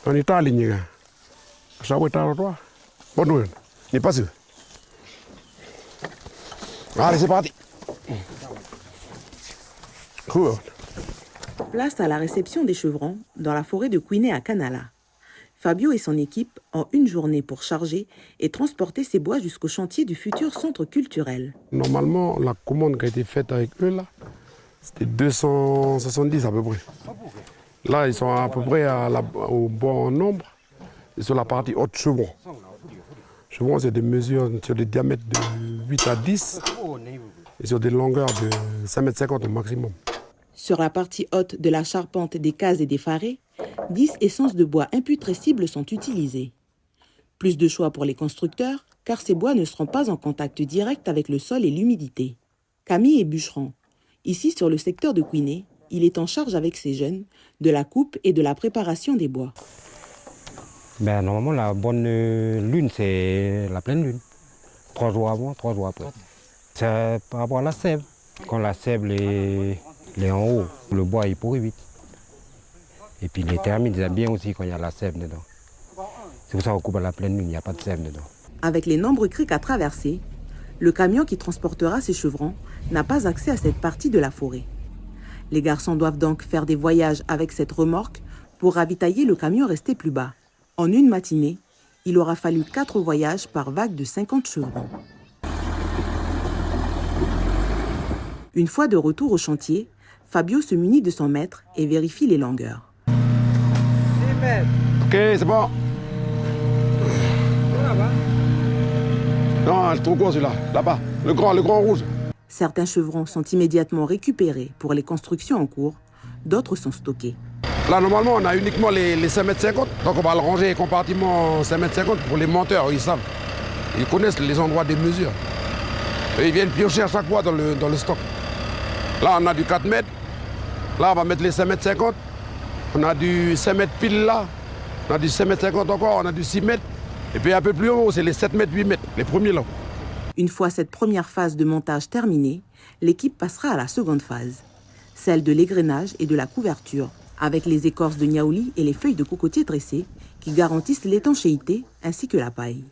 On est en ligne. Ça va être toi. Bonne nouvelle. N'est pas sûr. Allez, c'est parti. Cool. Place à la réception des chevrons dans la forêt de Kouiné à Kanala. Fabio et son équipe ont une journée pour charger et transporter ces bois jusqu'au chantier du futur centre culturel. Normalement, la commande qui a été faite avec eux, là, c'était 270 à peu près. Là, ils sont à peu près au bon nombre. Et sur la partie haute chevron. Chevron, c'est des mesures sur des diamètres de 8 à 10 et sur des longueurs de 5,50 m au maximum. Sur la partie haute de la charpente des cases et des farets, 10 essences de bois imputrescibles sont utilisées. Plus de choix pour les constructeurs, car ces bois ne seront pas en contact direct avec le sol et l'humidité. Camille est bûcheron. Ici, sur le secteur de Kouiné, il est en charge avec ses jeunes de la coupe et de la préparation des bois. Normalement, la bonne lune, c'est la pleine lune. 3 jours avant, 3 jours après. C'est par rapport à la sève. Quand la sève est en haut, le bois il pourrit vite. Et puis les termites, ils aiment bien aussi quand il y a la sève dedans. C'est pour ça qu'on coupe à la pleine lune, il n'y a pas de sève dedans. Avec les nombreux criques à traverser, le camion qui transportera ces chevrons n'a pas accès à cette partie de la forêt. Les garçons doivent donc faire des voyages avec cette remorque pour ravitailler le camion resté plus bas. En une matinée, il aura fallu 4 voyages par vague de 50 chevrons. Une fois de retour au chantier, Fabio se munit de son mètre et vérifie les longueurs. 6 mètres. Ok, c'est bon. Non, c'est trop gros celui-là. Là-bas, le grand rouge. Certains chevrons sont immédiatement récupérés pour les constructions en cours, d'autres sont stockés. Là, normalement, on a uniquement les 5,50 m. Donc, on va le ranger compartiment 5,50 m pour les monteurs, ils savent. Ils connaissent les endroits des mesures. Et ils viennent piocher à chaque fois dans le stock. Là, on a du 4 mètres. Là, on va mettre les 5,50 m. On a du 5 mètres pile là. On a du 5,50 m encore. On a du 6 mètres. Et puis un peu plus haut, c'est les 7 mètres, 8 mètres, les premiers là. Une fois cette première phase de montage terminée, l'équipe passera à la seconde phase, celle de l'égrenage et de la couverture, avec les écorces de niaouli et les feuilles de cocotier dressées qui garantissent l'étanchéité ainsi que la paille.